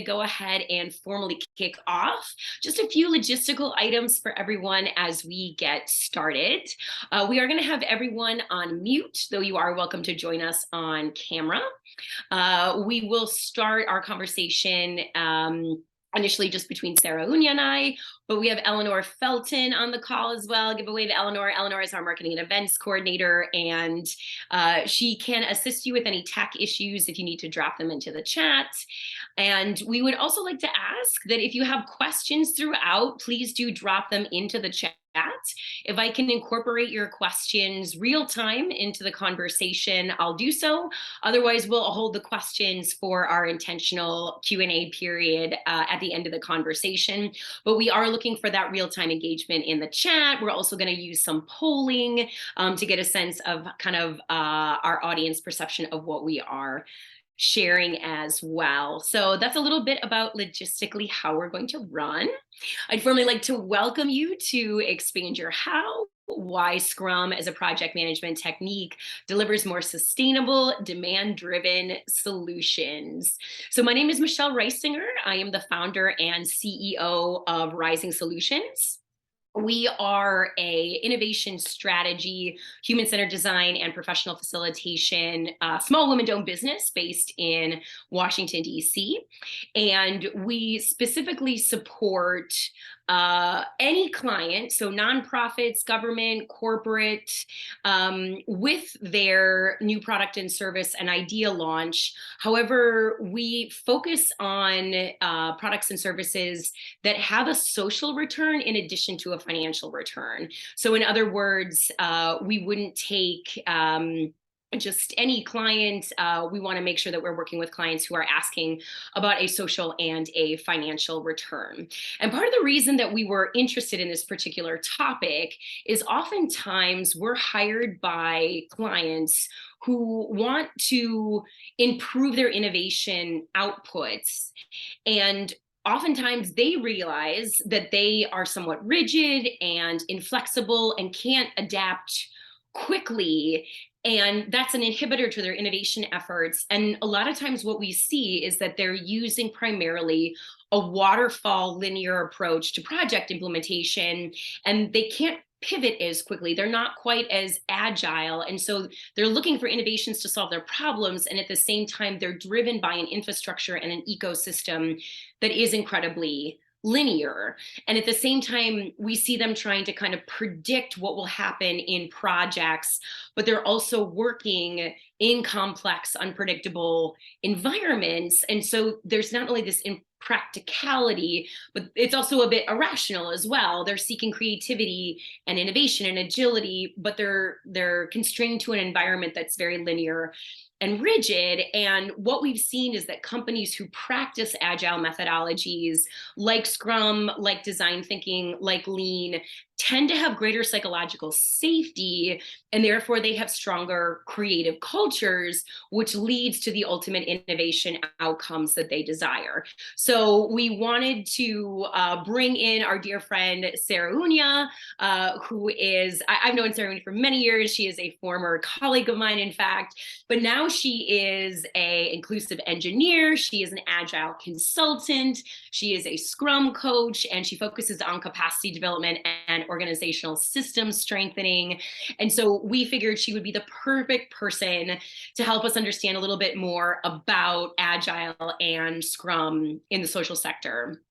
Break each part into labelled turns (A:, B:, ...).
A: go ahead and formally kick off. Just a few logistical items for everyone as we get started. We are going to have everyone on mute, though you are welcome to join us on camera. We will start our conversation initially just between Saraounia and I, but we have Eleanor Felton on the call as well. Give a wave to Eleanor. Eleanor is our marketing and events coordinator, and she can assist you with any tech issues if you need to drop them into the chat. And we would also like to ask that if you have questions throughout, please do drop them into the chat. If I can incorporate your questions real time into the conversation, I'll do so. Otherwise, we'll hold the questions for our intentional Q&A period at the end of the conversation. But we are looking for that real-time engagement in the chat. We're also going to use some polling to get a sense of kind of our audience perception of what we are sharing as well. So that's a little bit about logistically how we're going to run. I'd formally like to welcome you to Expand Your How, why Scrum as a project management technique delivers more sustainable, demand-driven solutions. So my name is Michelle Reisinger. I am the founder and CEO of Rising Solutions. We are a innovation strategy, human-centered design, and professional facilitation, small women-owned business based in Washington, D.C. And we specifically support any client, so nonprofits, government, corporate, with their new product and service and idea launch. However, we focus on products and services that have a social return in addition to a financial return. So in other words, we wouldn't take just any client. We want to make sure that we're working with clients who are asking about a social and a financial return. And part of the reason that we were interested in this particular topic is oftentimes we're hired by clients who want to improve their innovation outputs. And oftentimes they realize that they are somewhat rigid and inflexible and can't adapt quickly. And that's an inhibitor to their innovation efforts. And a lot of times what we see is that they're using primarily a waterfall linear approach to project implementation, and they can't pivot as quickly. They're not quite as agile. And so they're looking for innovations to solve their problems. And at the same time, they're driven by an infrastructure and an ecosystem that is incredibly linear. And at the same time, we see them trying to kind of predict what will happen in projects, but they're also working in complex, unpredictable environments. And so there's not only this impracticality, but it's also a bit irrational as well. They're seeking creativity and innovation and agility, but they're constrained to an environment that's very linear and rigid. And what we've seen is that companies who practice agile methodologies like Scrum, like design thinking, like Lean, tend to have greater psychological safety, and therefore they have stronger creative cultures, which leads to the ultimate innovation outcomes that they desire. So we wanted to bring in our dear friend Saraounia, who is, I've known Saraounia for many years. She is a former colleague of mine, in fact, but now she is an inclusive engineer. She is an agile consultant. She is a Scrum coach, and she focuses on capacity development and organizational system strengthening. And so we figured she would be the perfect person to help us understand a little bit more about Agile and Scrum in the social sector.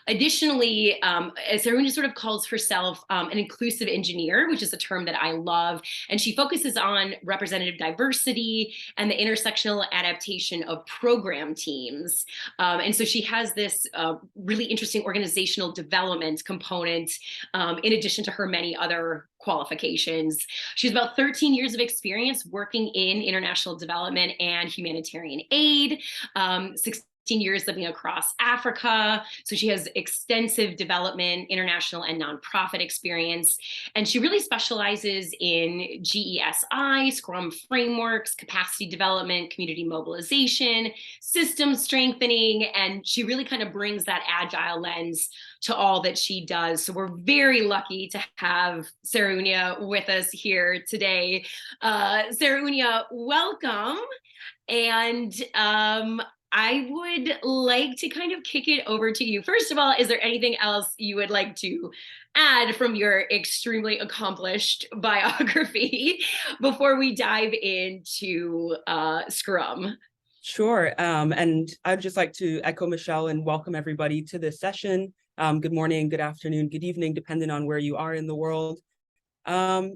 A: Additionally, Saraounia sort of calls herself an inclusive engineer, which is a term that I love. And she focuses on representative diversity and the intersectional adaptation of program teams. And so she has this really interesting organizational development component in addition to her many other qualifications. She has about 13 years of experience working in international development and humanitarian aid, 16 years living across Africa. So she has extensive development, international and nonprofit experience. And she really specializes in GESI, Scrum frameworks, capacity development, community mobilization, system strengthening. And she really kind of brings that agile lens to all that she does. So we're very lucky to have Saraounia with us here today. Saraounia, welcome. And I would like to kind of kick it over to you. First of all, is there anything else you would like to add from your extremely accomplished biography before we dive into Scrum?
B: Sure. And I'd just like to echo Michelle and welcome everybody to this session. Good morning, good afternoon, good evening, depending on where you are in the world. I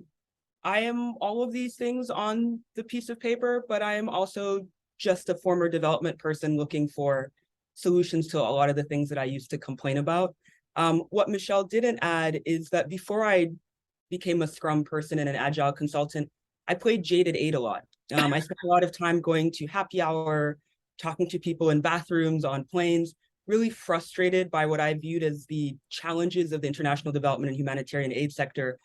B: am all of these things on the piece of paper, but I am also just a former development person looking for solutions to a lot of the things that I used to complain about. What Michelle didn't add is that before I became a Scrum person and an Agile consultant, I played Jaded 8 a lot. I spent a lot of time going to happy hour, talking to people in bathrooms, on planes, really frustrated by what I viewed as the challenges of the international development and humanitarian aid sector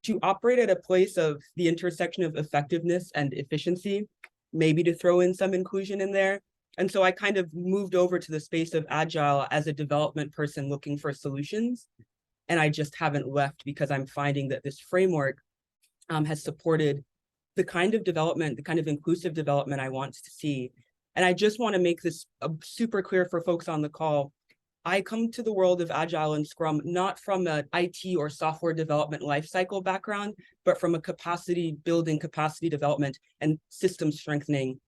B: to operate at a place of the intersection of effectiveness and efficiency, maybe to throw in some inclusion in there. And so I kind of moved over to the space of Agile as a development person looking for solutions. And I just haven't left because I'm finding that this framework has supported the kind of development, the kind of inclusive development I want to see. And I just want to make this super clear for folks on the call. I come to the world of Agile and Scrum not from an IT or software development lifecycle background, but from a capacity building, capacity development, and system strengthening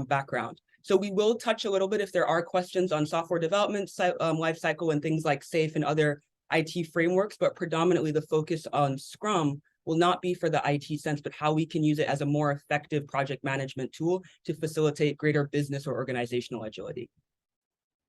B: background. So we will touch a little bit if there are questions on software development lifecycle and things like SAFe and other IT frameworks, but predominantly the focus on Scrum will not be for the IT sense, but how we can use it as a more effective project management tool to facilitate greater business or organizational agility.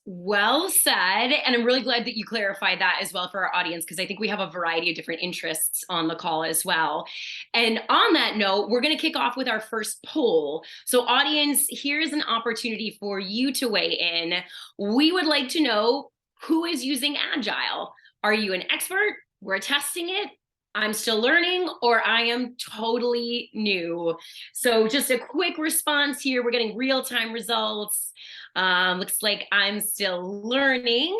A: Well said. And I'm really glad that you clarified that as well for our audience, because I think we have a variety of different interests on the call as well. And on that note, we're going to kick off with our first poll. So audience, here's an opportunity for you to weigh in. We would like to know who is using Agile. Are you an expert? We're testing it. I'm still learning, or I am totally new. So just a quick response here. We're getting real-time results. Looks like I'm still learning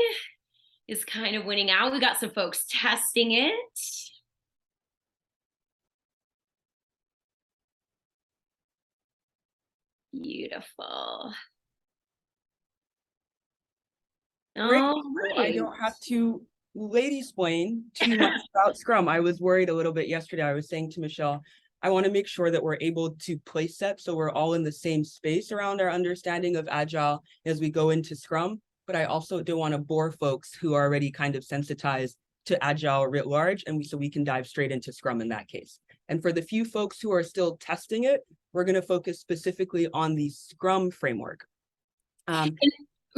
A: is kind of winning out. We got some folks testing it. Beautiful.
B: Great.
A: All
B: Well,
A: right.
B: I don't have to lady-splain too much about Scrum. I was worried a little bit yesterday. I was saying to Michelle, I want to make sure that we're able to place set so we're all in the same space around our understanding of Agile as we go into Scrum. But I also don't want to bore folks who are already kind of sensitized to Agile writ large, and so we can dive straight into Scrum in that case. And for the few folks who are still testing it, we're going to focus specifically on the Scrum framework.
A: And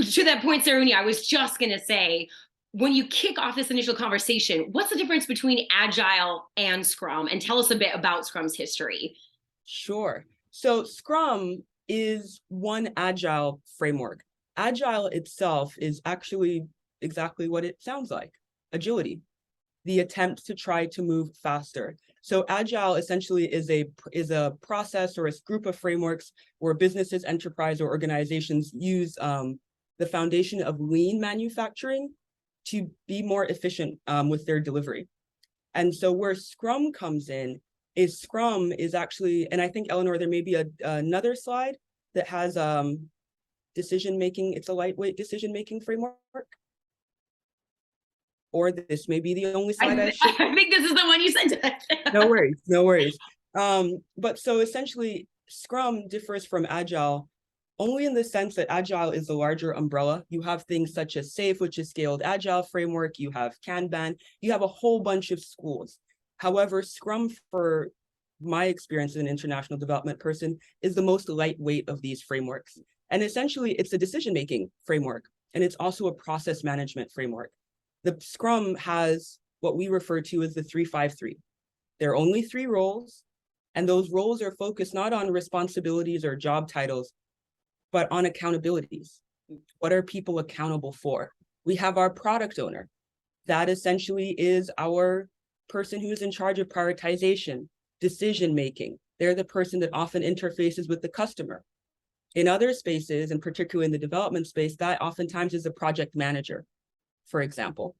A: to that point, Saraounia, I was just going to say, when you kick off this initial conversation, what's the difference between Agile and Scrum? And tell us a bit about Scrum's history.
B: Sure. So Scrum is one Agile framework. Agile itself is actually exactly what it sounds like, agility, the attempt to try to move faster. So Agile essentially is a process or a group of frameworks where businesses, enterprise, or organizations use the foundation of lean manufacturing to be more efficient with their delivery. And so where Scrum comes in is Scrum is actually, and I think, Eleanor, there may be another slide that has decision-making. It's a lightweight decision-making framework. Or this may be the only slide I should.
A: I think this is the one you sent us.
B: No worries, no worries. But so essentially, Scrum differs from Agile only in the sense that Agile is the larger umbrella. You have things such as SAFe, which is Scaled Agile Framework. You have Kanban. You have a whole bunch of schools. However, Scrum, for my experience as an international development person, is the most lightweight of these frameworks. And essentially, it's a decision-making framework, and it's also a process management framework. The Scrum has what we refer to as the 3-5-3. There are only 3 roles, and those roles are focused not on responsibilities or job titles, but on accountabilities. What are people accountable for? We have our product owner. That essentially is our person who is in charge of prioritization, decision-making. They're the person that often interfaces with the customer. In other spaces, and particularly in the development space, that oftentimes is a project manager, for example.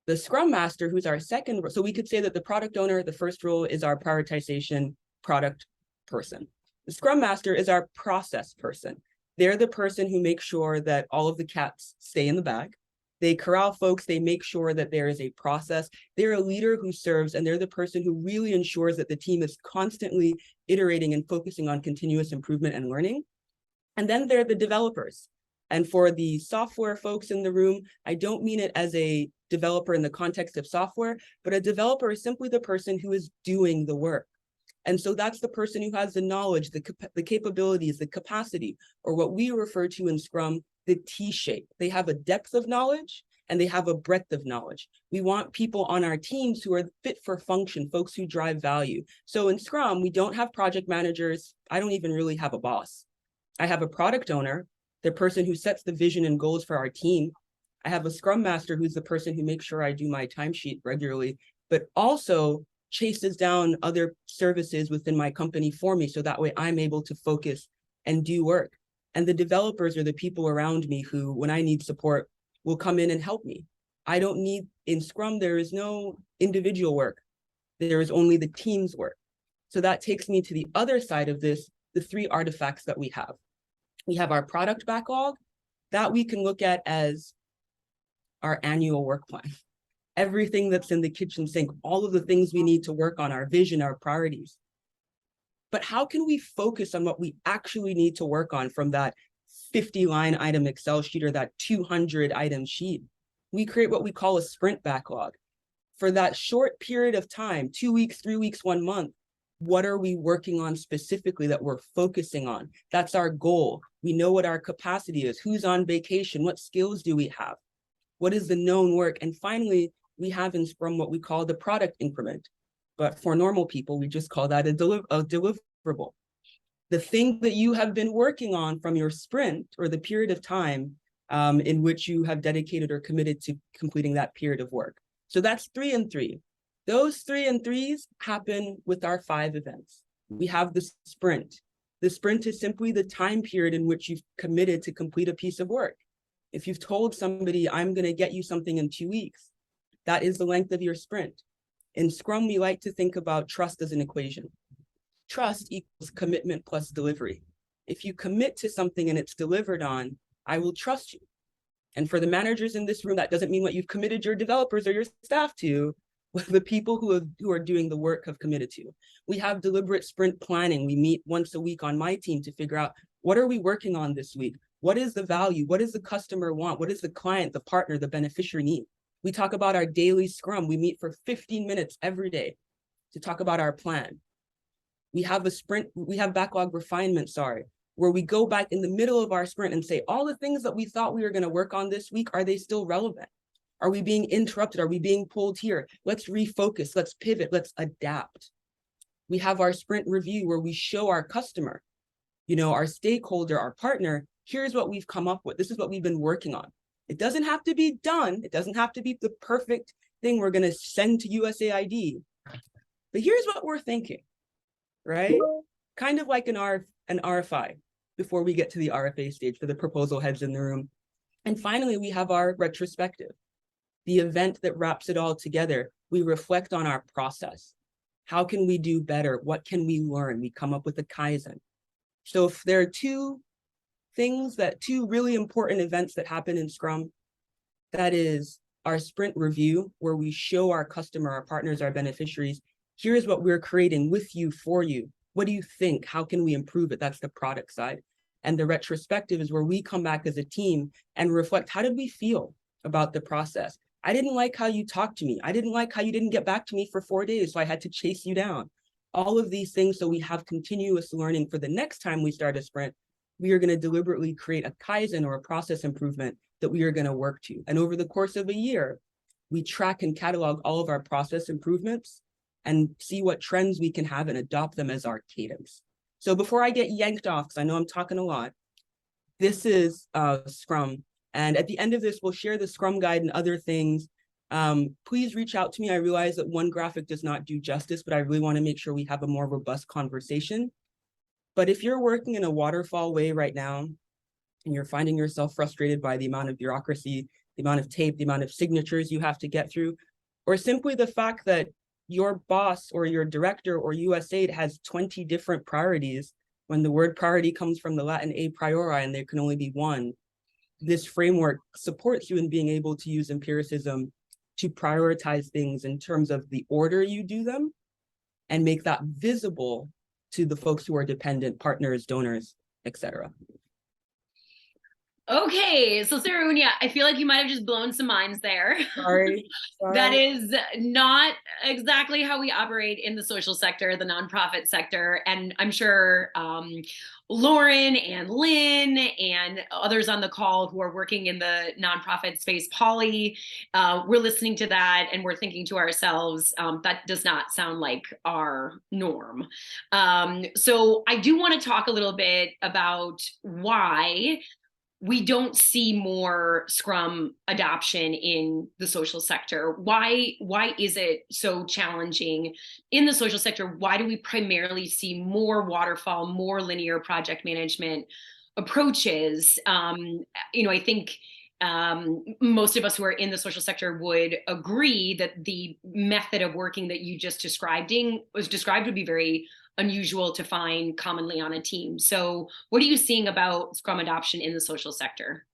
B: The Scrum Master, who's our second, so we could say that the product owner, the first role, is our prioritization product person. The Scrum Master is our process person. They're the person who makes sure that all of the cats stay in the bag. They corral folks, they make sure that there is a process. They're a leader who serves, and they're the person who really ensures that the team is constantly iterating and focusing on continuous improvement and learning. And then they're the developers. And for the software folks in the room, I don't mean it as a developer in the context of software, but a developer is simply the person who is doing the work. And so that's the person who has the knowledge, the capabilities, the capacity, or what we refer to in Scrum, the T-shape. They have a depth of knowledge and they have a breadth of knowledge. We want people on our teams who are fit for function, folks who drive value. So in Scrum, we don't have project managers. I don't even really have a boss. I have a product owner, the person who sets the vision and goals for our team. I have a Scrum Master who's the person who makes sure I do my timesheet regularly, but also chases down other services within my company for me, so that way I'm able to focus and do work. And the developers are the people around me who, when I need support, will come in and help me. I don't need, in Scrum, there is no individual work. There is only the team's work. So that takes me to the other side of this, the three artifacts that we have. We have our product backlog that we can look at as our annual work plan. Everything that's in the kitchen sink, all of the things we need to work on, our vision, our priorities. But how can we focus on what we actually need to work on from that 50-line item Excel sheet or that 200-item sheet? We create what we call a sprint backlog. For that short period of time, 2 weeks, 3 weeks, 1 month, what are we working on specifically that we're focusing on? That's our goal. We know what our capacity is, who's on vacation, what skills do we have? What is the known work? And finally, we have in Scrum what we call the product increment. But for normal people, we just call that a deliverable. The thing that you have been working on from your sprint or the period of time in which you have dedicated or committed to completing that period of work. So that's 3 and 3. Those 3 and 3s happen with our 5 events. We have the sprint. The sprint is simply the time period in which you've committed to complete a piece of work. If you've told somebody, I'm going to get you something in 2 weeks, that is the length of your sprint. In Scrum, we like to think about trust as an equation. Trust equals commitment plus delivery. If you commit to something and it's delivered on, I will trust you. And for the managers in this room, that doesn't mean what you've committed your developers or your staff to, what the people who are doing the work have committed to. We have deliberate sprint planning. We meet once a week on my team to figure out, what are we working on this week? What is the value? What does the customer want? What does the client, the partner, the beneficiary need? We talk about our daily Scrum. We meet for 15 minutes every day to talk about our plan. We have backlog refinement, where we go back in the middle of our sprint and say, all the things that we thought we were going to work on this week, are they still relevant? Are we being interrupted? Are we being pulled here? Let's refocus, let's pivot, let's adapt. We have our sprint review where we show our customer, our stakeholder, our partner, here's what we've come up with. This is what we've been working on. It doesn't have to be done. It doesn't have to be the perfect thing we're going to send to USAID. But here's what we're thinking, right? Kind of like an RFI before we get to the RFA stage for the proposal heads in the room. And finally, we have our retrospective, the event that wraps it all together. We reflect on our process. How can we do better? What can we learn? We come up with a Kaizen. So if there are two really important events that happen in Scrum, that is our sprint review, where we show our customer, our partners, our beneficiaries, here's what we're creating with you, for you. What do you think? How can we improve it? That's the product side. And the retrospective is where we come back as a team and reflect, how did we feel about the process? I didn't like how you talked to me. I didn't like how you didn't get back to me for 4 days, so I had to chase you down. All of these things, so we have continuous learning for the next time we start a sprint. We are going to deliberately create a Kaizen or a process improvement that we are going to work to. And over the course of a year, we track and catalog all of our process improvements and see what trends we can have and adopt them as our cadence. So before I get yanked off, because I know I'm talking a lot, this is Scrum. And at the end of this, we'll share the Scrum guide and other things. Please reach out to me. I realize that one graphic does not do justice, but I really want to make sure we have a more robust conversation. But if you're working in a waterfall way right now, and you're finding yourself frustrated by the amount of bureaucracy, the amount of tape, the amount of signatures you have to get through, or simply the fact that your boss or your director or USAID has 20 different priorities When the word priority comes from the Latin a priori and there can only be one, this framework supports you in being able to use empiricism to prioritize things in terms of the order you do them and make that visible to the folks who are dependent, partners, donors, etc.
A: Okay, so Saraounia, I feel like you might have just blown some minds there.
B: Sorry.
A: That is not exactly how we operate in the social sector, the nonprofit sector. And I'm sure Lauren and Lynn and others on the call who are working in the nonprofit space, Polly, we're listening to that and we're thinking to ourselves, that does not sound like our norm. So I do want to talk a little bit about why we don't see more Scrum adoption in the social sector. Why is it so challenging in the social sector? Why do we primarily see more waterfall, more linear project management approaches? I think most of us who are in the social sector would agree that the method of working that you just described would be very unusual to find commonly on a team. So what are you seeing about Scrum adoption in the social sector?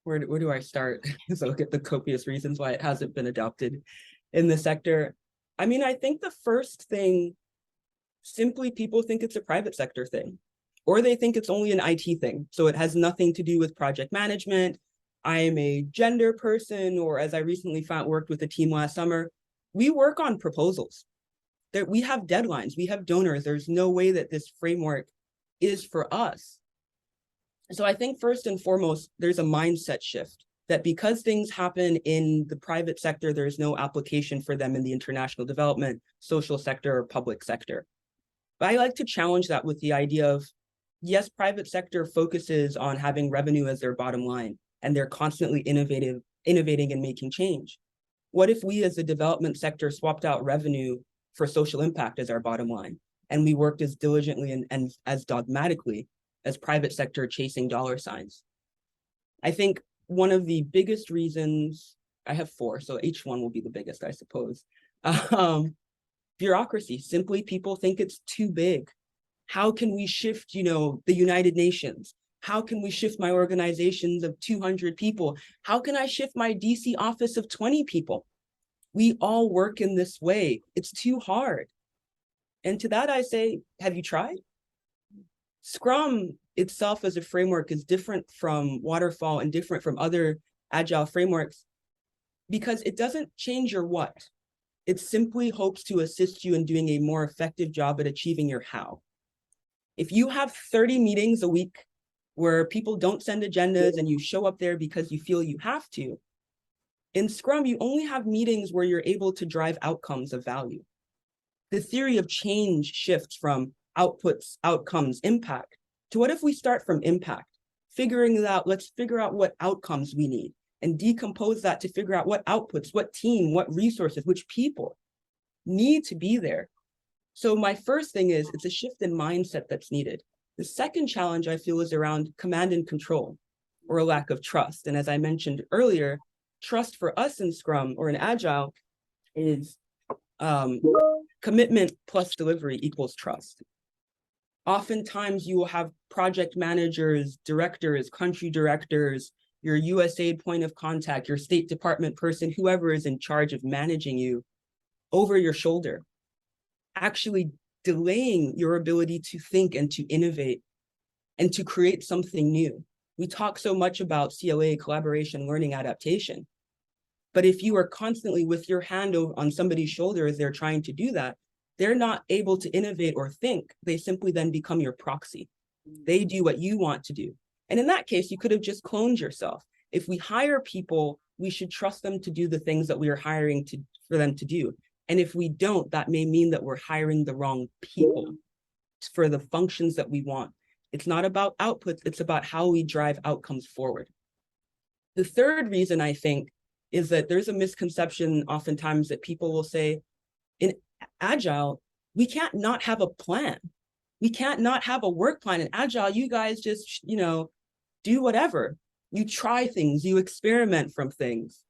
B: Where do I start? So look at the copious reasons why it hasn't been adopted in the sector. I mean, I think the first thing, simply people think it's a private sector thing, or they think it's only an IT thing. So it has nothing to do with project management. I am a gender person, or as I recently worked with a team last summer, we work on proposals. That we have deadlines, we have donors. There's no way that this framework is for us. So I think first and foremost, there's a mindset shift that because things happen in the private sector, there's no application for them in the international development, social sector, or public sector. But I like to challenge that with the idea of, yes, private sector focuses on having revenue as their bottom line, and they're constantly innovating and making change. What if we as the development sector swapped out revenue for social impact as our bottom line, and we worked as diligently and as dogmatically as private sector chasing dollar signs? I think one of the biggest reasons, I have four, so each one will be the biggest, I suppose. Bureaucracy. Simply, people think it's too big. How can we shift, the United Nations? How can we shift my organizations of 200 people? How can I shift my DC office of 20 people? We all work in this way. It's too hard. And to that, I say, have you tried? Scrum itself as a framework is different from waterfall and different from other agile frameworks because it doesn't change your what. It simply hopes to assist you in doing a more effective job at achieving your how. If you have 30 meetings a week where people don't send agendas and you show up there because you feel you have to, in Scrum, you only have meetings where you're able to drive outcomes of value. The theory of change shifts from outputs, outcomes, impact, to what if we start from impact? Let's figure out what outcomes we need and decompose that to figure out what outputs, what team, what resources, which people need to be there. So my first thing is it's a shift in mindset that's needed. The second challenge I feel is around command and control or a lack of trust. And as I mentioned earlier, trust for us in Scrum or in Agile is commitment plus delivery equals trust. Oftentimes you will have project managers, directors, country directors, your USAID point of contact, your State Department person, whoever is in charge of managing you over your shoulder, actually delaying your ability to think and to innovate and to create something new. We talk so much about CLA, collaboration, learning, adaptation. But if you are constantly with your hand on somebody's shoulder as they're trying to do that, they're not able to innovate or think. They simply then become your proxy. They do what you want to do. And in that case, you could have just cloned yourself. If we hire people, we should trust them to do the things that we are hiring for them to do. And if we don't, that may mean that we're hiring the wrong people for the functions that we want. It's not about outputs, it's about how we drive outcomes forward. The third reason I think is that there's a misconception oftentimes that people will say, in Agile, we can't not have a plan. We can't not have a work plan. In Agile, you guys just, do whatever. You try things, you experiment from things.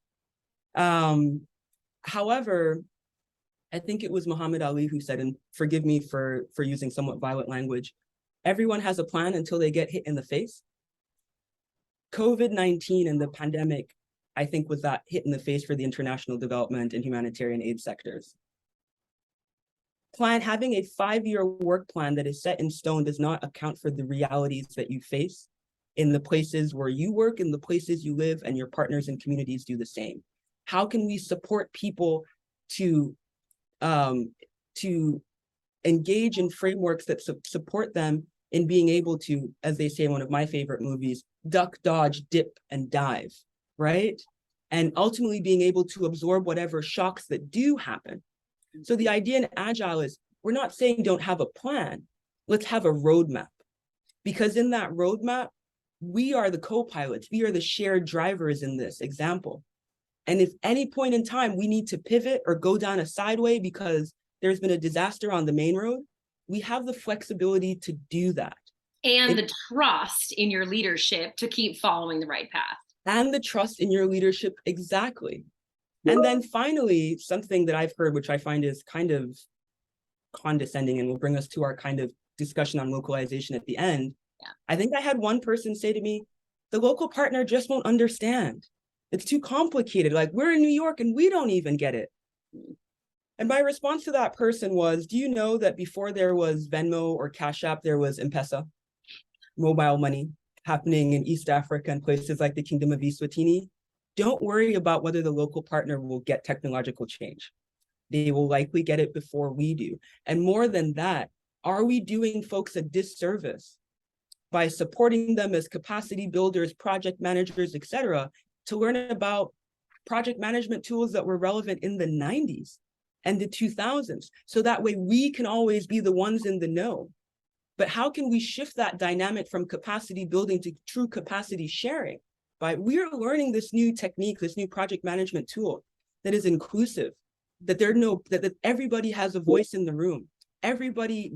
B: However, I think it was Muhammad Ali who said, and forgive me for using somewhat violent language, everyone has a plan until they get hit in the face. COVID-19 and the pandemic, I think, was that hit in the face for the international development and humanitarian aid sectors. Having a 5-year work plan that is set in stone does not account for the realities that you face in the places where you work, in the places you live, and your partners and communities do the same. How can we support people to engage in frameworks that support them in being able to, as they say in one of my favorite movies, duck, dodge, dip, and dive, right? And ultimately being able to absorb whatever shocks that do happen. So the idea in Agile is, we're not saying don't have a plan, let's have a roadmap. Because in that roadmap, we are the co-pilots, we are the shared drivers in this example. And if any point in time we need to pivot or go down a sideway because there's been a disaster on the main road, we have the flexibility to do that.
A: And the trust in your leadership to keep following the right path.
B: And the trust in your leadership, exactly. And then finally, something that I've heard, which I find is kind of condescending and will bring us to our kind of discussion on localization at the end.
A: Yeah.
B: I think I had one person say to me, the local partner just won't understand. It's too complicated. Like, we're in New York and we don't even get it. And my response to that person was, do you know that before there was Venmo or Cash App, there was M-Pesa, mobile money, happening in East Africa and places like the Kingdom of Eswatini? Don't worry about whether the local partner will get technological change. They will likely get it before we do. And more than that, are we doing folks a disservice by supporting them as capacity builders, project managers, et cetera, to learn about project management tools that were relevant in the 90s and the 2000s? So that way we can always be the ones in the know. But how can we shift that dynamic from capacity building to true capacity sharing? We're learning this new technique, this new project management tool that is inclusive, that everybody has a voice in the room. Everybody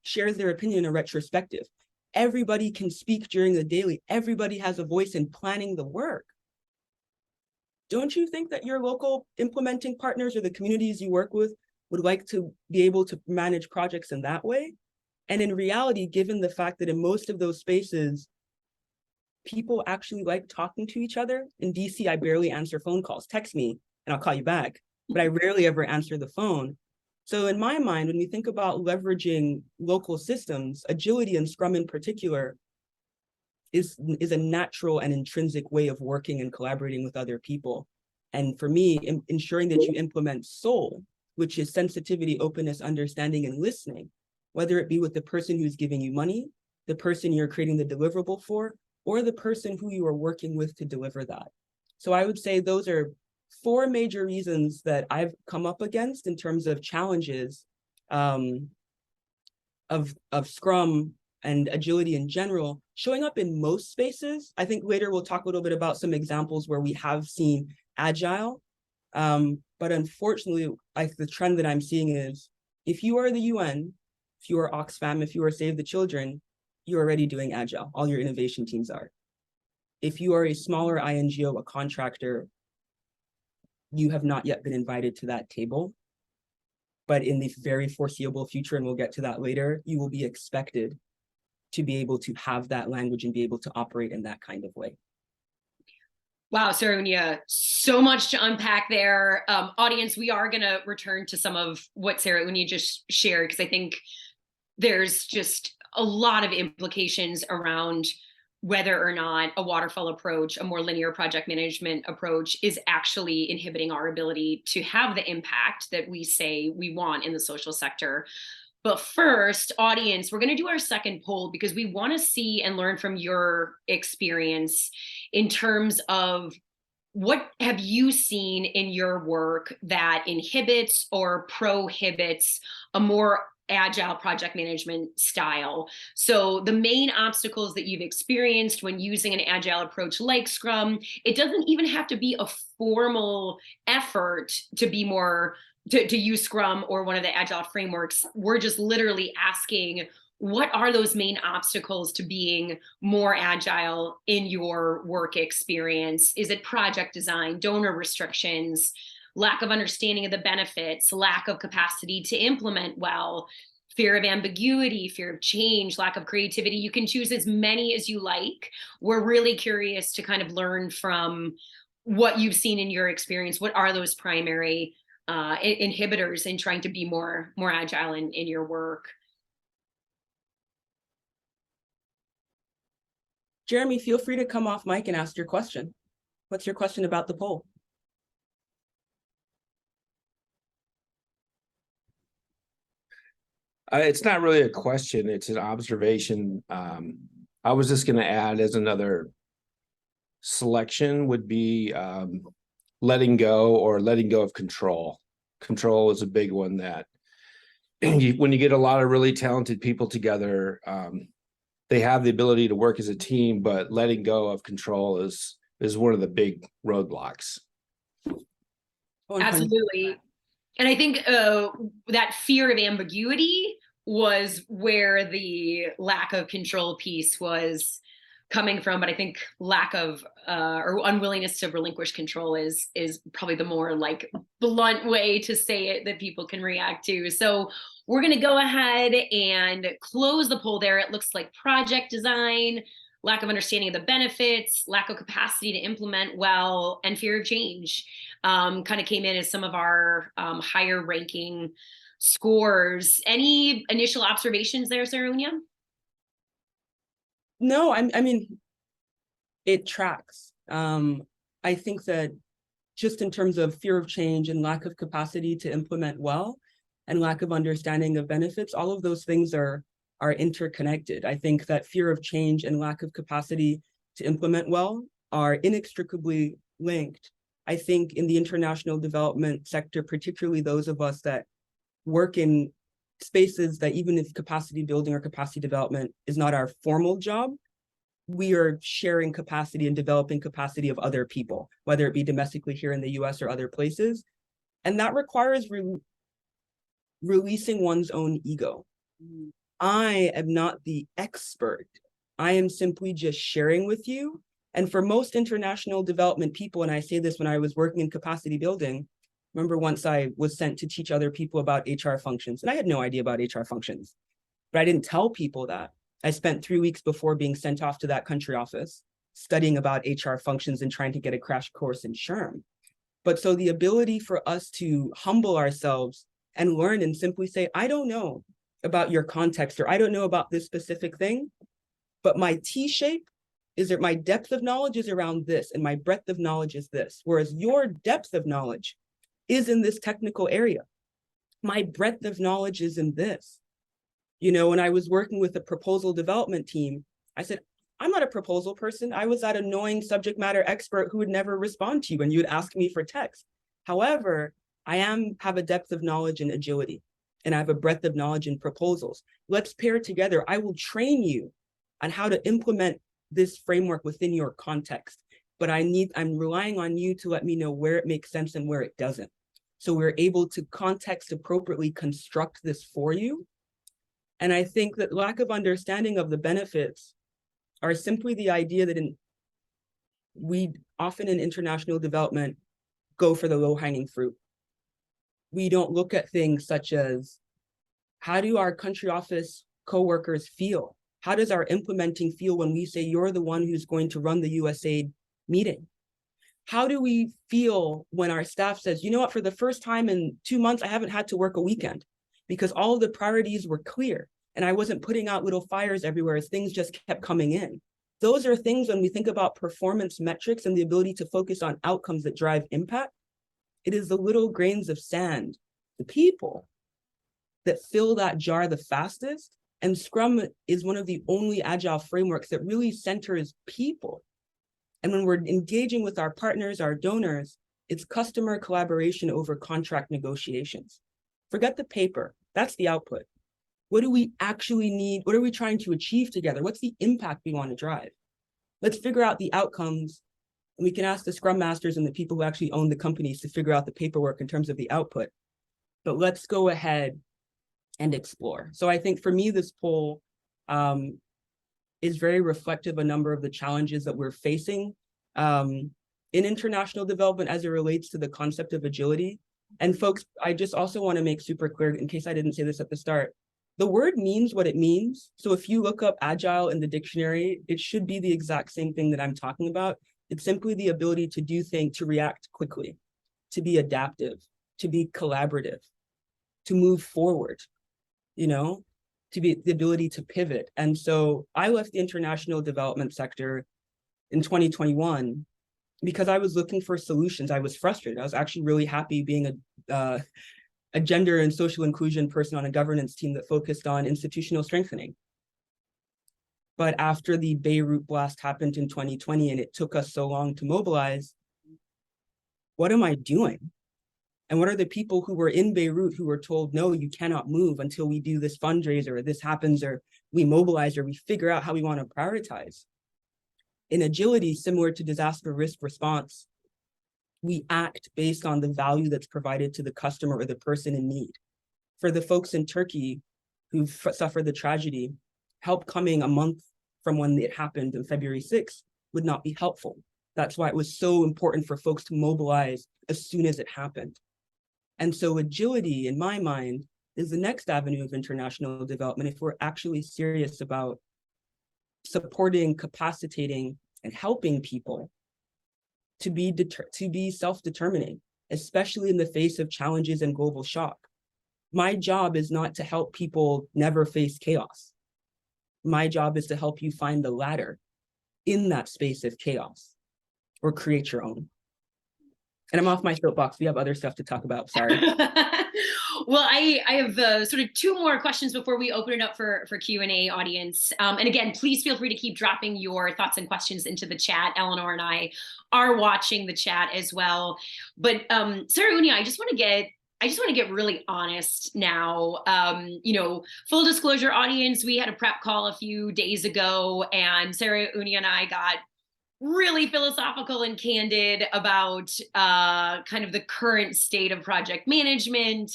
B: shares their opinion in a retrospective. Everybody can speak during the daily. Everybody has a voice in planning the work. Don't you think that your local implementing partners or the communities you work with would like to be able to manage projects in that way? And in reality, given the fact that in most of those spaces, people actually like talking to each other. In DC, I barely answer phone calls. Text me and I'll call you back, but I rarely ever answer the phone. So in my mind, when we think about leveraging local systems, agility and Scrum in particular is a natural and intrinsic way of working and collaborating with other people. And for me, ensuring that you implement SOUL, which is sensitivity, openness, understanding, and listening, whether it be with the person who's giving you money, the person you're creating the deliverable for, or the person who you are working with to deliver that. So I would say those are 4 major reasons that I've come up against in terms of challenges of Scrum and agility in general, showing up in most spaces. I think later we'll talk a little bit about some examples where we have seen agile. But unfortunately, the trend that I'm seeing is, if you are the UN, if you are Oxfam, if you are Save the Children, you're already doing agile. All your innovation teams are. If you are a smaller INGO, a contractor, you have not yet been invited to that table. But in the very foreseeable future, and we'll get to that later, you will be expected to be able to have that language and be able to operate in that kind of way.
A: Wow, Saraounia, so much to unpack there. Audience, we are going to return to some of what Saraounia just shared, because I think there's just a lot of implications around whether or not a waterfall approach, a more linear project management approach, is actually inhibiting our ability to have the impact that we say we want in the social sector. But first, audience, we're going to do our second poll because we want to see and learn from your experience in terms of what have you seen in your work that inhibits or prohibits a more agile project management style. So the main obstacles that you've experienced when using an agile approach like Scrum, it doesn't even have to be a formal effort to be more to use Scrum or one of the agile frameworks. We're just literally asking, what are those main obstacles to being more agile in your work experience? Is it project design, donor restrictions, lack of understanding of the benefits, lack of capacity to implement well, fear of ambiguity, fear of change, lack of creativity. You can choose as many as you like. We're really curious to kind of learn from what you've seen in your experience. What are those primary inhibitors in trying to be more agile in your work?
B: Jeremy, feel free to come off mic and ask your question. What's your question about the poll?
C: It's not really a question, it's an observation. I was just going to add as another selection would be letting go of control. Control is a big one that when you get a lot of really talented people together, they have the ability to work as a team, but letting go of control is one of the big roadblocks.
A: Absolutely. And I think that fear of ambiguity was where the lack of control piece was coming from. But I think lack of or unwillingness to relinquish control is probably the more like blunt way to say it that people can react to. So we're going to go ahead and close the poll there. It looks like project design, lack of understanding of the benefits, lack of capacity to implement well, and fear of change kind of came in as some of our higher ranking scores. Any initial observations there, Saraounia?
B: No, I mean, it tracks. I think that just in terms of fear of change and lack of capacity to implement well and lack of understanding of benefits, all of those things are interconnected. I think that fear of change and lack of capacity to implement well are inextricably linked. I think in the international development sector, particularly those of us that work in spaces that even if capacity building or capacity development is not our formal job, we are sharing capacity and developing capacity of other people, whether it be domestically here in the US or other places. And that requires releasing one's own ego. I am not the expert. I am simply just sharing with you. And for most international development people, and I say this when I was working in capacity building, remember once I was sent to teach other people about HR functions, and I had no idea about HR functions, but I didn't tell people that. I spent 3 weeks before being sent off to that country office studying about HR functions and trying to get a crash course in SHRM. But so the ability for us to humble ourselves and learn and simply say, I don't know about your context, or I don't know about this specific thing, but my T-shape is that my depth of knowledge is around this and my breadth of knowledge is this, whereas your depth of knowledge is in this technical area. My breadth of knowledge is in this. You know, when I was working with a proposal development team, I said, I'm not a proposal person. I was that annoying subject matter expert who would never respond to you when you'd ask me for text. However, I have a depth of knowledge in agility, and I have a breadth of knowledge in proposals. Let's pair together. I will train you on how to implement this framework within your context, but I'm relying on you to let me know where it makes sense and where it doesn't. So we're able to context appropriately construct this for you. And I think that lack of understanding of the benefits are simply the idea that we often in international development go for the low-hanging fruit. We don't look at things such as, how do our country office coworkers feel? How does our implementing feel when we say you're the one who's going to run the USAID meeting? How do we feel when our staff says, you know what, for the first time in 2 months, I haven't had to work a weekend because all of the priorities were clear and I wasn't putting out little fires everywhere as things just kept coming in. Those are things when we think about performance metrics and the ability to focus on outcomes that drive impact. It is the little grains of sand, the people, that fill that jar the fastest. And Scrum is one of the only agile frameworks that really centers people. And when we're engaging with our partners, our donors, it's customer collaboration over contract negotiations. Forget the paper, that's the output. What do we actually need? What are we trying to achieve together? What's the impact we want to drive? Let's figure out the outcomes. And we can ask the Scrum Masters and the people who actually own the companies to figure out the paperwork in terms of the output. But let's go ahead and explore. So I think for me, this poll is very reflective of a number of the challenges that we're facing. in international development as it relates to the concept of agility. And folks, I just also want to make super clear, in case I didn't say this at the start, the word means what it means. So if you look up agile in the dictionary, it should be the exact same thing that I'm talking about. It's simply the ability to do things, to react quickly, to be adaptive, to be collaborative, to move forward, to be the ability to pivot. And so I left the international development sector in 2021 because I was looking for solutions. I was frustrated. I was actually really happy being a gender and social inclusion person on a governance team that focused on institutional strengthening. But after the Beirut blast happened in 2020 and it took us so long to mobilize, what am I doing? And what are the people who were in Beirut who were told, no, you cannot move until we do this fundraiser, or this happens, or we mobilize, or we figure out how we want to prioritize? In agility, similar to disaster risk response, we act based on the value that's provided to the customer or the person in need. For the folks in Turkey who've suffered the tragedy, help coming a month from when it happened on February 6th would not be helpful. That's why it was so important for folks to mobilize as soon as it happened. And so agility, in my mind, is the next avenue of international development if we're actually serious about supporting, capacitating, and helping people to be self-determining, especially in the face of challenges and global shock. My job is not to help people never face chaos. My job is to help you find the ladder in that space of chaos, or create your own. And I'm off my soapbox. We have other stuff to talk about. Sorry.
A: Well, I have sort of two more questions before we open it up for Q&A, audience. And again, please feel free to keep dropping your thoughts and questions into the chat. Eleanor and I are watching the chat as well. But Saraounia, I just want to get really honest now. Full disclosure, audience, we had a prep call a few days ago, and Saraounia and I got really philosophical and candid about kind of the current state of project management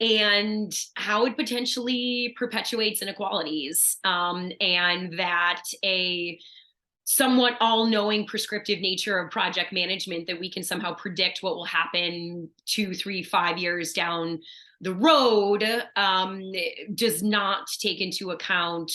A: and how it potentially perpetuates inequalities, and that a somewhat all-knowing prescriptive nature of project management, that we can somehow predict what will happen 2, 3, 5 years down the road, does not take into account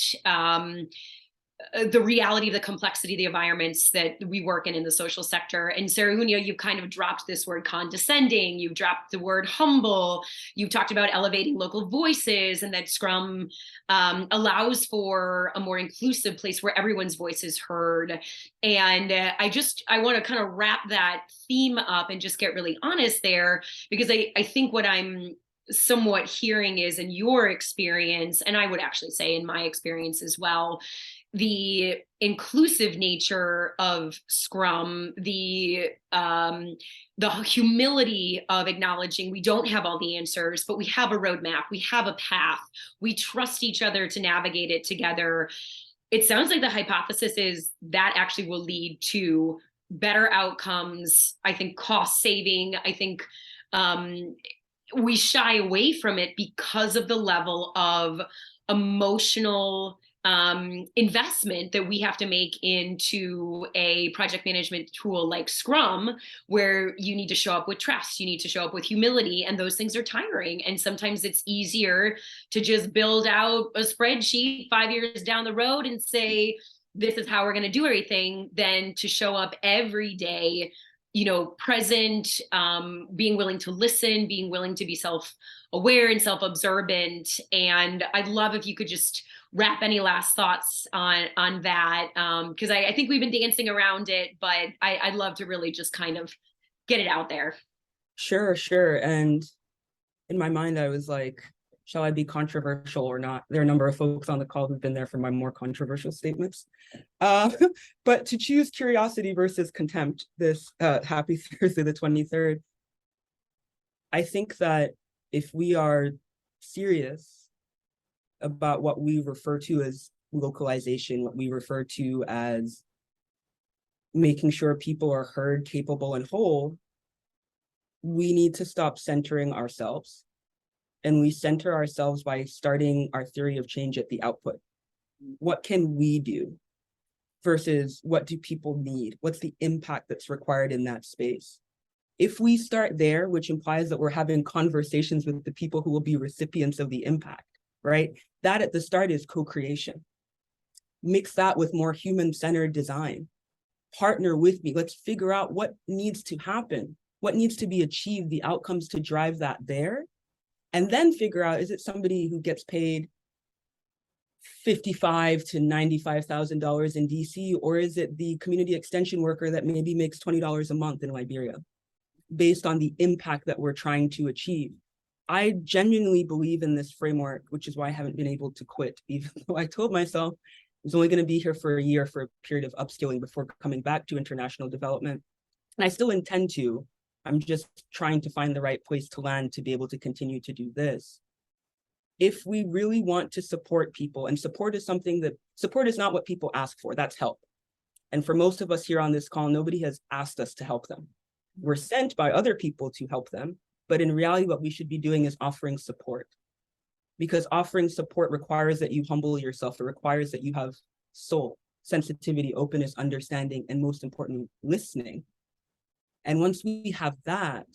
A: the reality of the complexity of the environments that we work in the social sector. And Saraounia, you've kind of dropped this word condescending, you've dropped the word humble, you've talked about elevating local voices, and that Scrum allows for a more inclusive place where everyone's voice is heard. And I want to kind of wrap that theme up and just get really honest there, because I think what I'm somewhat hearing is, in your experience, and I would actually say in my experience as well, the inclusive nature of Scrum, the humility of acknowledging we don't have all the answers, but we have a roadmap, we have a path, we trust each other to navigate it together. It sounds like the hypothesis is that actually will lead to better outcomes. I think cost saving. I think we shy away from it because of the level of emotional investment that we have to make into a project management tool like Scrum, where you need to show up with trust, you need to show up with humility, and those things are tiring. And sometimes it's easier to just build out a spreadsheet 5 years down the road and say, this is how we're going to do everything, than to show up every day, present, being willing to listen, being willing to be self-aware and self-observant. And I'd love if you could just wrap any last thoughts on that, because I think we've been dancing around it, but I'd love to really just kind of get it out there.
B: Sure. And in my mind, I was like, shall I be controversial or not? There are a number of folks on the call who've been there for my more controversial statements. But to choose curiosity versus contempt this happy Thursday, the 23rd, I think that if we are serious about what we refer to as localization, what we refer to as making sure people are heard, capable, and whole, we need to stop centering ourselves. And we center ourselves by starting our theory of change at the output. What can we do versus what do people need? What's the impact that's required in that space? If we start there, which implies that we're having conversations with the people who will be recipients of the impact, right? That at the start is co-creation. Mix that with more human-centered design. Partner with me. Let's figure out what needs to happen, what needs to be achieved, the outcomes to drive that there. And then figure out, is it somebody who gets paid $55,000 to $95,000 in DC, or is it the community extension worker that maybe makes $20 a month in Liberia, based on the impact that we're trying to achieve? I genuinely believe in this framework, which is why I haven't been able to quit, even though I told myself I was only going to be here for a year for a period of upskilling before coming back to international development. And I still intend to. I'm just trying to find the right place to land to be able to continue to do this. If we really want to support people, and support is not what people ask for, that's help. And for most of us here on this call, nobody has asked us to help them. We're sent by other people to help them, but in reality, what we should be doing is offering support. Because offering support requires that you humble yourself. It requires that you have soul, sensitivity, openness, understanding, and most importantly, listening. And once we have that,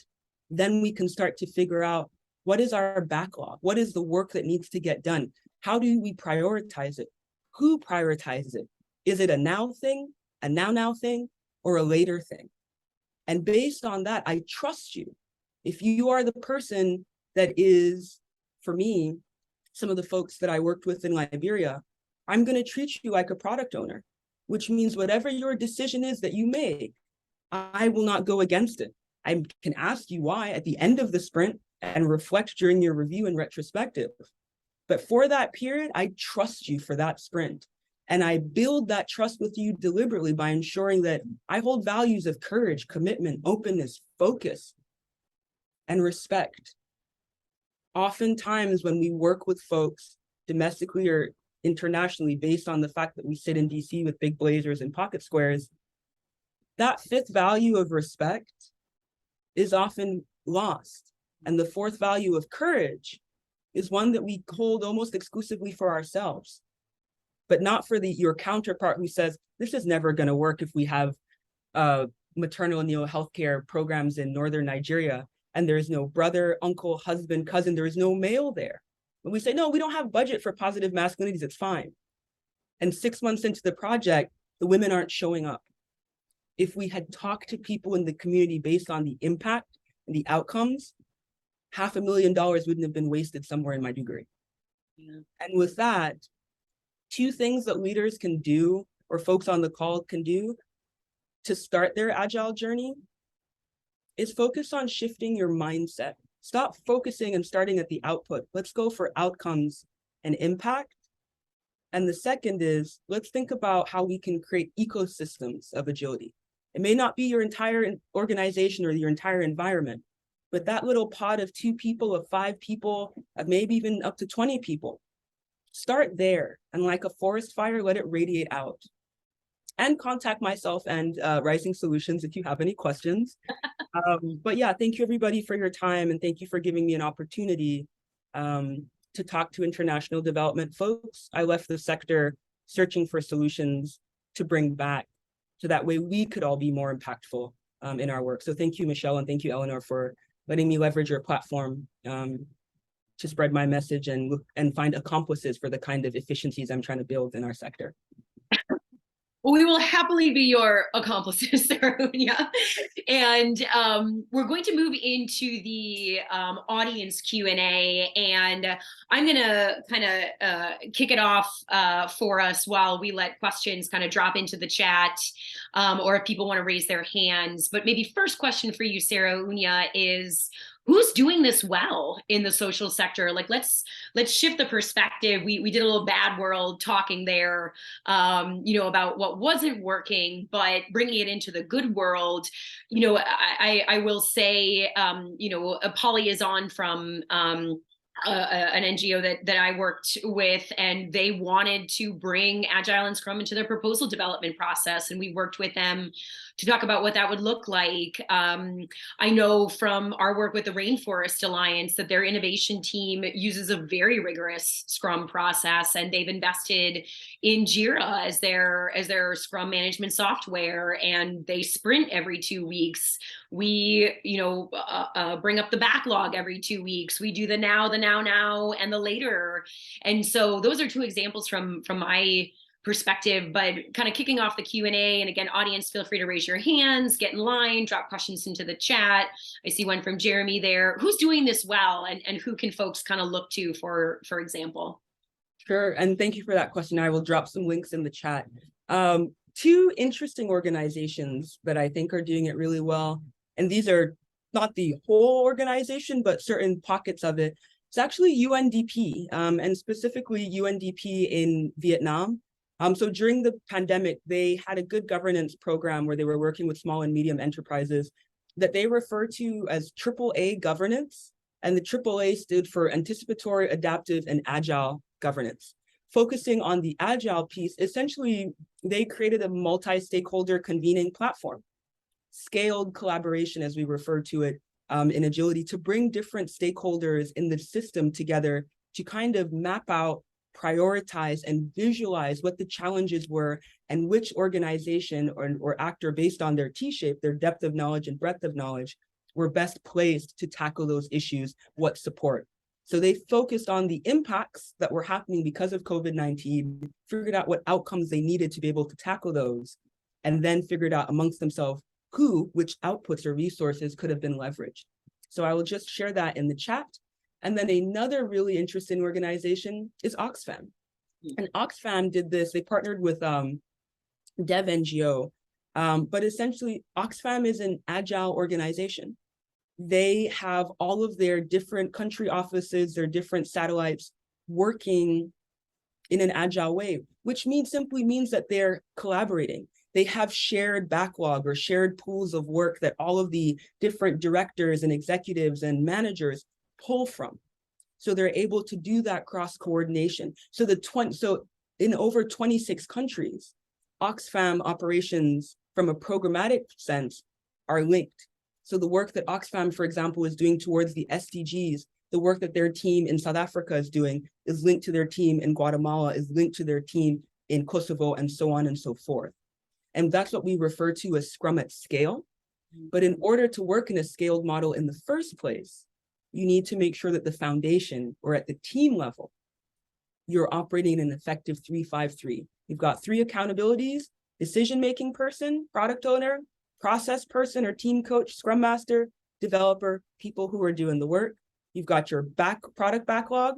B: then we can start to figure out, what is our backlog? What is the work that needs to get done? How do we prioritize it? Who prioritizes it? Is it a now thing, a now thing, or a later thing? And based on that, I trust you. If you are the person that is, for me, some of the folks that I worked with in Liberia, I'm going to treat you like a product owner, which means whatever your decision is that you make, I will not go against it. I can ask you why at the end of the sprint and reflect during your review and retrospective. But for that period, I trust you for that sprint. And I build that trust with you deliberately by ensuring that I hold values of courage, commitment, openness, focus, and respect. Oftentimes when we work with folks domestically or internationally, based on the fact that we sit in DC with big blazers and pocket squares, that fifth value of respect is often lost. And the fourth value of courage is one that we hold almost exclusively for ourselves, but not for your counterpart who says, this is never going to work if we have maternal neo healthcare programs in northern Nigeria, and there is no brother, uncle, husband, cousin, there is no male there. And we say, no, we don't have budget for positive masculinities, it's fine. And 6 months into the project, the women aren't showing up. If we had talked to people in the community based on the impact and the outcomes, $500,000 wouldn't have been wasted somewhere in my degree. Yeah. And with that, 2 things that leaders can do, or folks on the call can do to start their agile journey is focus on shifting your mindset. Stop focusing and starting at the output. Let's go for outcomes and impact. And the second is, let's think about how we can create ecosystems of agility. It may not be your entire organization or your entire environment, but that little pod of 2 people, of 5 people, of maybe even up to 20 people, start there. And like a forest fire, let it radiate out. And contact myself and Rising Solutions if you have any questions. But yeah, thank you everybody for your time, and thank you for giving me an opportunity to talk to international development folks. I left the sector searching for solutions to bring back, so that way we could all be more impactful in our work. So thank you, Michelle, and thank you, Eleanor, for letting me leverage your platform to spread my message and find accomplices for the kind of efficiencies I'm trying to build in our sector.
A: Well, we will happily be your accomplices, Saraounia. And we're going to move into the audience Q&A, and I'm going to kind of kick it off for us while we let questions kind of drop into the chat, or if people want to raise their hands. But maybe first question for you, Saraounia, is who's doing this well in the social sector? Like, let's shift the perspective. We did a little bad world talking there, about what wasn't working, but bringing it into the good world. I will say, Polly is on from an NGO that I worked with, and they wanted to bring Agile and Scrum into their proposal development process. And we worked with them to talk about what that would look like. I know from our work with the Rainforest Alliance that their innovation team uses a very rigorous Scrum process, and they've invested in Jira as their Scrum management software, and they sprint every 2 weeks. We, bring up the backlog every 2 weeks. We do the now, and the later. And so those are two examples from my perspective, but kind of kicking off the Q&A. And again, audience, feel free to raise your hands, get in line, drop questions into the chat. I see one from Jeremy there. Who's doing this well, and who can folks kind of look to for example?
B: Sure, and thank you for that question. I will drop some links in the chat. Two interesting organizations that I think are doing it really well, and these are not the whole organization, but certain pockets of it. It's actually UNDP, and specifically UNDP in Vietnam. So during the pandemic, they had a good governance program where they were working with small and medium enterprises that they refer to as AAA governance. And the AAA stood for anticipatory, adaptive, and agile governance. Focusing on the agile piece, essentially, they created a multi-stakeholder convening platform, scaled collaboration, as we refer to it in agility, to bring different stakeholders in the system together to kind of map out, prioritize, and visualize what the challenges were and which organization or actor, based on their T-shape, their depth of knowledge and breadth of knowledge, were best placed to tackle those issues, what support. So they focused on the impacts that were happening because of COVID-19, figured out what outcomes they needed to be able to tackle those, and then figured out amongst themselves which outputs or resources could have been leveraged. So I will just share that in the chat. And then another really interesting organization is Oxfam. And Oxfam did this, they partnered with Dev NGO, but essentially Oxfam is an agile organization. They have all of their different country offices, their different satellites working in an agile way, which simply means that they're collaborating. They have shared backlog or shared pools of work that all of the different directors and executives and managers pull from. So they're able to do that cross coordination. So in over 26 countries, Oxfam operations from a programmatic sense are linked. So the work that Oxfam, for example, is doing towards the SDGs, the work that their team in South Africa is doing is linked to their team in Guatemala, is linked to their team in Kosovo, and so on and so forth. And that's what we refer to as Scrum at scale. But in order to work in a scaled model in the first place, you need to make sure that the foundation, or at the team level, you're operating in an effective 3-5-3. You've got 3 accountabilities: decision-making person, product owner, process person or team coach, scrum master, developer, people who are doing the work. You've got your product backlog,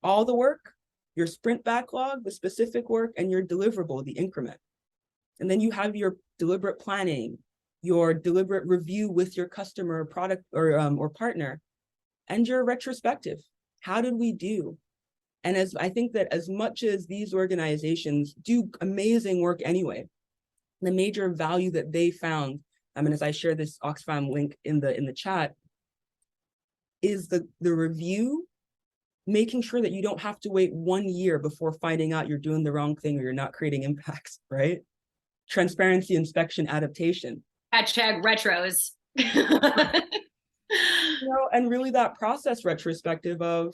B: all the work, your sprint backlog, the specific work, and your deliverable, the increment. And then you have your deliberate planning, your deliberate review with your customer, product, or partner, and your retrospective. How did we do? And I think that as much as these organizations do amazing work anyway, the major value that they found, as I share this Oxfam link in the chat, is the review, making sure that you don't have to wait 1 year before finding out you're doing the wrong thing or you're not creating impacts, right? Transparency, inspection, adaptation.
A: #retros.
B: And really that process retrospective of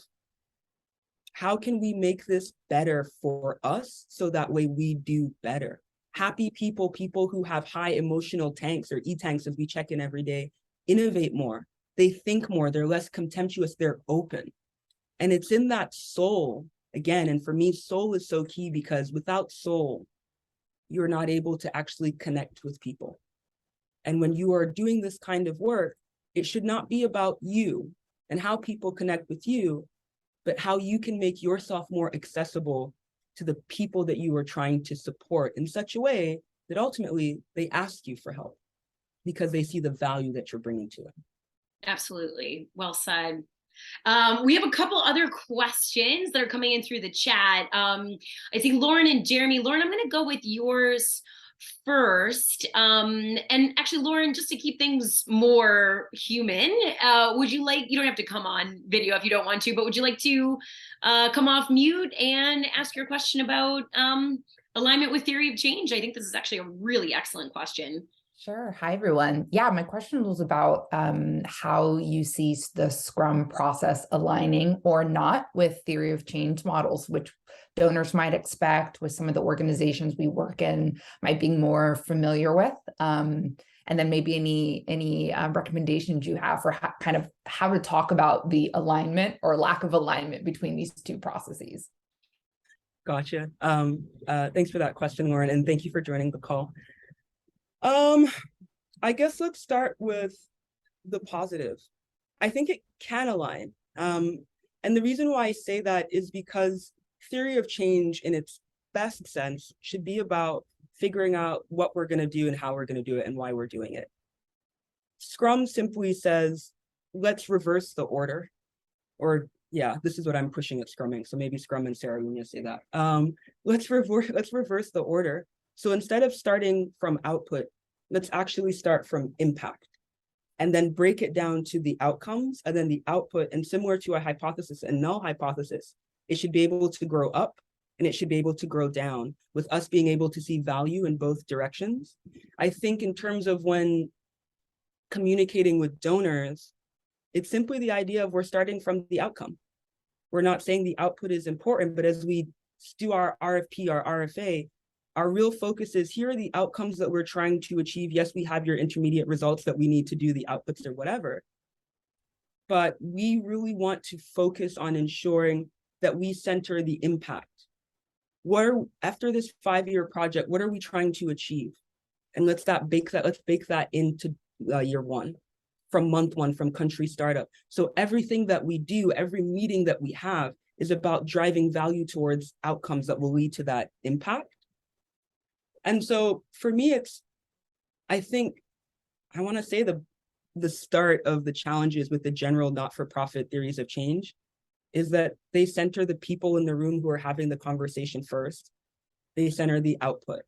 B: how can we make this better for us so that way we do better. Happy people who have high emotional tanks, or E-tanks as we check in every day, innovate more. They think more, they're less contemptuous, they're open. And it's in that soul, again, and for me, soul is so key, because without soul, you're not able to actually connect with people. And when you are doing this kind of work, it should not be about you and how people connect with you, but how you can make yourself more accessible to the people that you are trying to support in such a way that ultimately they ask you for help because they see the value that you're bringing to them.
A: Absolutely. Well said. We have a couple other questions that are coming in through the chat. I see Lauren and Jeremy. Lauren, I'm going to go with yours first. And actually, Lauren, just to keep things more human, would you like, you don't have to come on video if you don't want to, but would you like to come off mute and ask your question about alignment with theory of change? I think this is actually a really excellent question.
D: Sure. Hi, everyone. Yeah, my question was about how you see the Scrum process aligning or not with theory of change models, which donors might expect, with some of the organizations we work in might be more familiar with. And then maybe any recommendations you have for how to talk about the alignment or lack of alignment between these two processes.
B: Gotcha. Thanks for that question, Lauren, and thank you for joining the call. I guess let's start with the positive. I think it can align. And the reason why I say that is because theory of change in its best sense should be about figuring out what we're going to do and how we're going to do it and why we're doing it. Scrum simply says, let's reverse the order. Or yeah, this is what I'm pushing at Scrum Inc. So maybe Scrum and Saraounia say that. Let's reverse the order. So instead of starting from output, let's actually start from impact and then break it down to the outcomes and then the output. And similar to a hypothesis and null hypothesis, it should be able to grow up and it should be able to grow down, with us being able to see value in both directions. I think in terms of when communicating with donors, it's simply the idea of we're starting from the outcome. We're not saying the output is important, but as we do our RFP, our RFA, our real focus is, here are the outcomes that we're trying to achieve. Yes, we have your intermediate results that we need to do the outputs or whatever, but we really want to focus on ensuring that we center the impact. After this 5-year project, what are we trying to achieve? And let's bake that into year one, from month one, from country startup. So everything that we do, every meeting that we have is about driving value towards outcomes that will lead to that impact. And so for me, I think I want to say the start of the challenges with the general not-for-profit theories of change is that they center the people in the room who are having the conversation first. They center the output.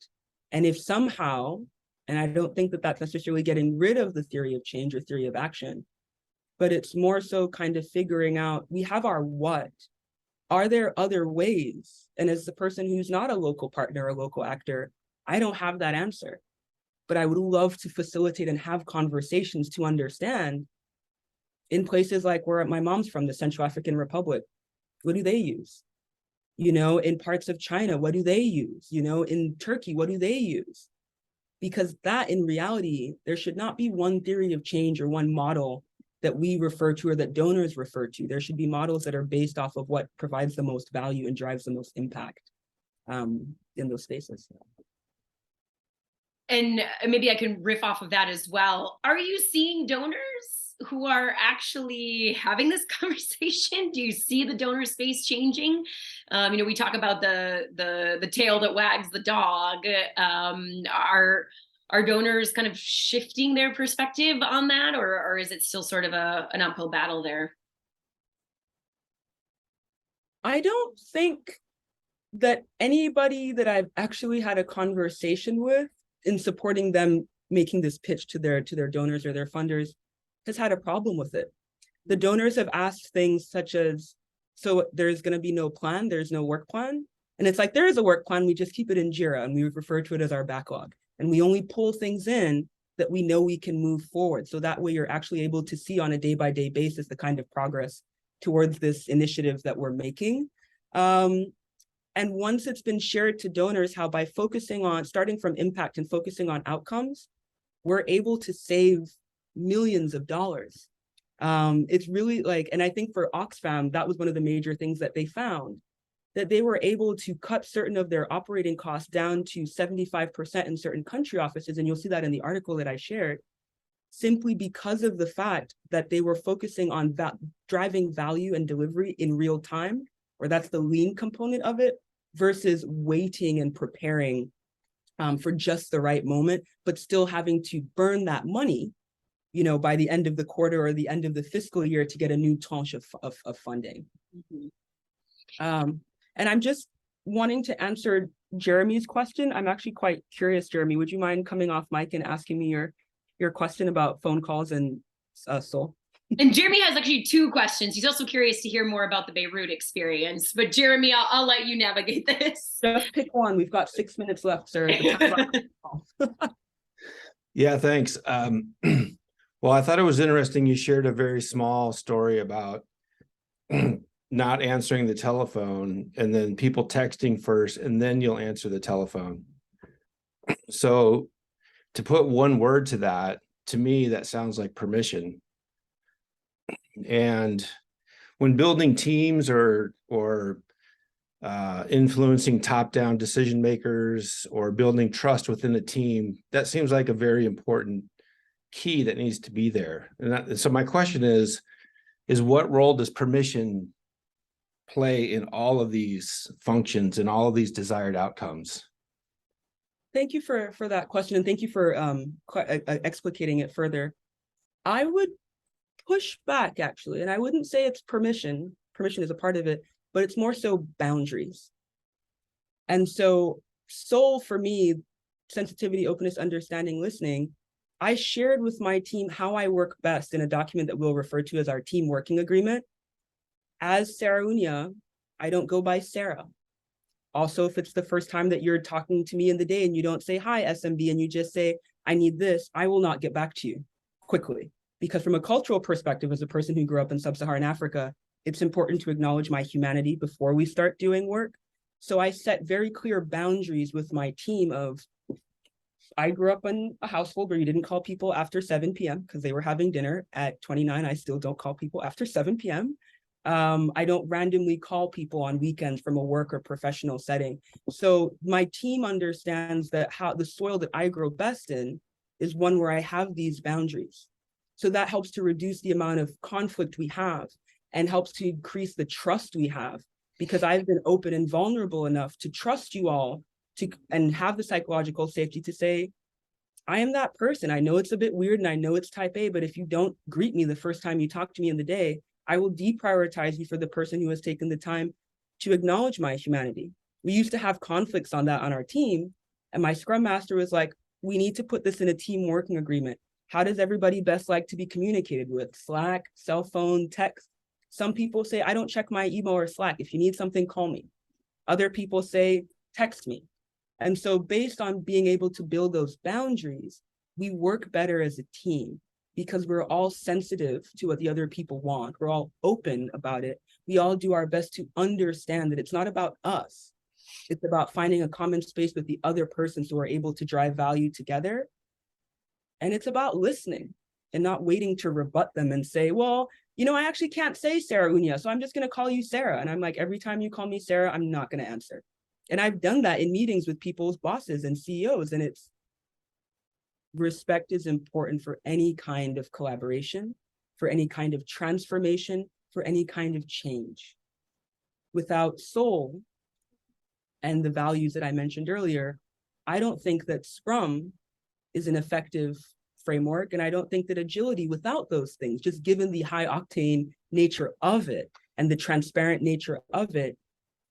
B: And if somehow, and I don't think that that's necessarily getting rid of the theory of change or theory of action, but it's more so kind of figuring out, we have our what. Are there other ways? And as the person who's not a local partner or a local actor, I don't have that answer, but I would love to facilitate and have conversations to understand, in places like where my mom's from, the Central African Republic, what do they use? In parts of China, what do they use? In Turkey, what do they use? Because that, in reality, there should not be one theory of change or one model that we refer to or that donors refer to. There should be models that are based off of what provides the most value and drives the most impact in those spaces.
A: And maybe I can riff off of that as well. Are you seeing donors who are actually having this conversation? Do you see the donor space changing? We talk about the tail that wags the dog. Are donors kind of shifting their perspective on that, or is it still sort of an uphill battle there?
B: I don't think that anybody that I've actually had a conversation with in supporting them making this pitch to their donors or their funders has had a problem with it. The donors have asked things such as, so there's going to be no plan, there's no work plan. And it's like, there is a work plan, we just keep it in Jira and we refer to it as our backlog. And we only pull things in that we know we can move forward. So that way you're actually able to see on a day-by-day basis the kind of progress towards this initiative that we're making. And once it's been shared to donors, how by focusing on, starting from impact and focusing on outcomes, we're able to save millions of dollars. It's really and I think for Oxfam, that was one of the major things that they found, that they were able to cut certain of their operating costs down to 75% in certain country offices. And you'll see that in the article that I shared, simply because of the fact that they were focusing on driving value and delivery in real time, or that's the lean component of it, versus waiting and preparing for just the right moment, but still having to burn that money, by the end of the quarter or the end of the fiscal year to get a new tranche of funding. Mm-hmm. And I'm just wanting to answer Jeremy's question. I'm actually quite curious, Jeremy, would you mind coming off mic and asking me your question about phone calls and Seoul?
A: And Jeremy has actually 2 questions. He's also curious to hear more about the Beirut experience. But Jeremy, I'll let you navigate this.
B: Just pick one. We've got 6 minutes left, sir.
C: Yeah, thanks. Well, I thought it was interesting. You shared a very small story about not answering the telephone and then people texting first, and then you'll answer the telephone. So to put one word to that, to me, that sounds like permission. And when building teams or influencing top-down decision makers or building trust within a team, that seems like a very important key that needs to be there. And so my question is what role does permission play in all of these functions and all of these desired outcomes?
B: Thank you for that question, and thank you for explicating it further. I would push back, actually, and I wouldn't say it's permission. Permission is a part of it, but it's more so boundaries. And so soul for me, sensitivity, openness, understanding, listening, I shared with my team how I work best in a document that we'll refer to as our team working agreement. As Saraounia, I don't go by Sarah. Also, if it's the first time that you're talking to me in the day and you don't say, hi, SMB, and you just say, I need this, I will not get back to you quickly. Because from a cultural perspective, as a person who grew up in sub-Saharan Africa, it's important to acknowledge my humanity before we start doing work. So I set very clear boundaries with my team of, I grew up in a household where you didn't call people after 7 p.m. because they were having dinner. At 29, I still don't call people after 7 p.m. I don't randomly call people on weekends from a work or professional setting. So my team understands that how the soil that I grow best in is one where I have these boundaries. So that helps to reduce the amount of conflict we have and helps to increase the trust we have, because I've been open and vulnerable enough to trust you all and have the psychological safety to say, I am that person. I know it's a bit weird and I know it's type A, but if you don't greet me the first time you talk to me in the day, I will deprioritize you for the person who has taken the time to acknowledge my humanity. We used to have conflicts on that on our team, and my Scrum Master was like, we need to put this in a team working agreement. How does everybody best like to be communicated with? Slack, cell phone, text. Some people say, I don't check my email or Slack. If you need something, call me. Other people say, text me. And so based on being able to build those boundaries, we work better as a team because we're all sensitive to what the other people want. We're all open about it. We all do our best to understand that it's not about us. It's about finding a common space with the other person so we're able to drive value together. And it's about listening and not waiting to rebut them and say, well, you know, I actually can't say Saraounia, so I'm just going to call you Sarah. And I'm like, every time you call me Sarah, I'm not going to answer. And I've done that in meetings with people's bosses and CEOs, and it's respect is important for any kind of collaboration, for any kind of transformation, for any kind of change. Without soul and the values that I mentioned earlier, I don't think that Scrum is an effective framework. And I don't think that agility without those things, just given the high octane nature of it and the transparent nature of it,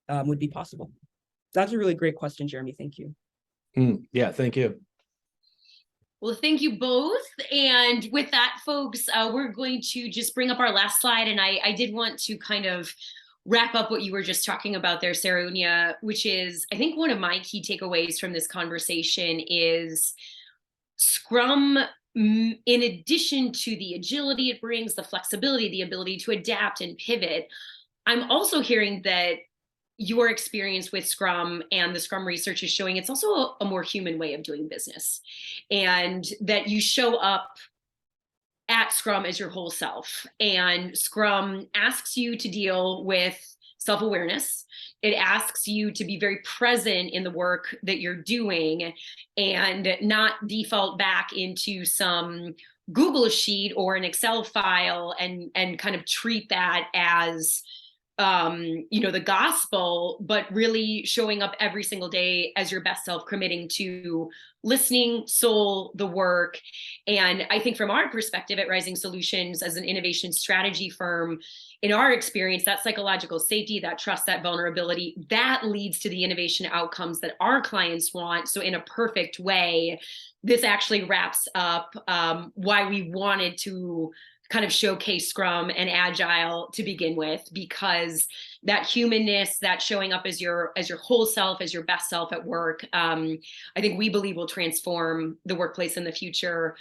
B: would be possible. That's a really great question, Jeremy. Thank you.
C: Yeah, thank you.
A: Well, thank you both. And with that, folks, we're going to just bring up our last slide. And I did want to kind of wrap up what you were just talking about there, Saraounia, which is, I think one of my key takeaways from this conversation is Scrum, in addition to the agility it brings, the flexibility, the ability to adapt and pivot, I'm also hearing that your experience with Scrum and the Scrum research is showing it's also a more human way of doing business, and that you show up at Scrum as your whole self. And Scrum asks you to deal with self-awareness. It asks you to be very present in the work that you're doing and not default back into some Google sheet or an Excel file and kind of treat that as the gospel, but really showing up every single day as your best self, committing to listening, soul, the work. And I think from our perspective at Rising Solutions as an innovation strategy firm, in our experience, that psychological safety, that trust, that vulnerability, that leads to the innovation outcomes that our clients want. So in a perfect way, this actually wraps up why we wanted to kind of showcase Scrum and Agile to begin with, because that humanness, that showing up as your whole self, as your best self at work, I think we believe will transform the workplace in the future.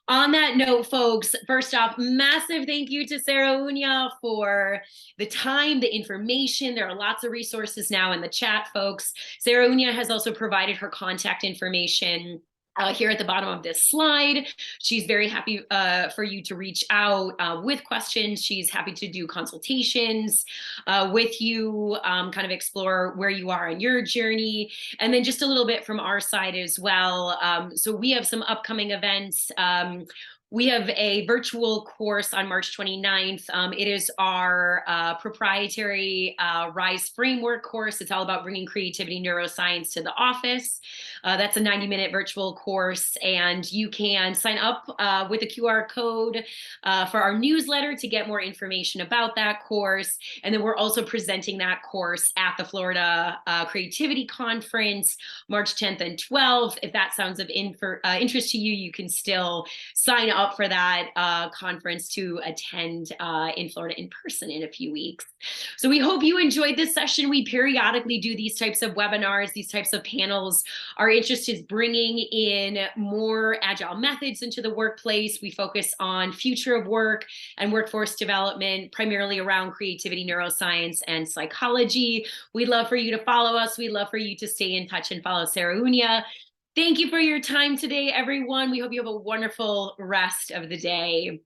A: On that note, folks, first off, massive thank you to Saraounia for the time, the information. There are lots of resources now in the chat, folks. Saraounia has also provided her contact information here at the bottom of this slide. She's very happy for you to reach out with questions. She's happy to do consultations with you, kind of explore where you are in your journey. And then just a little bit from our side as well. So we have some upcoming events. We have a virtual course on March 29th. It is our proprietary RISE framework course. It's all about bringing creativity neuroscience to the office. That's a 90-minute virtual course, and you can sign up with a QR code for our newsletter to get more information about that course. And then we're also presenting that course at the Florida Creativity Conference, March 10th and 12th. If that sounds of interest to you, you can still sign up for that conference to attend in Florida in person in a few weeks. So we hope you enjoyed this session. We periodically do these types of webinars, these types of panels. Our interest is bringing in more agile methods into the workplace. We focus on future of work and workforce development, primarily around creativity, neuroscience, and psychology. We'd love for you to follow us. We'd love for you to stay in touch and follow Saraounia. Thank you for your time today, everyone. We hope you have a wonderful rest of the day.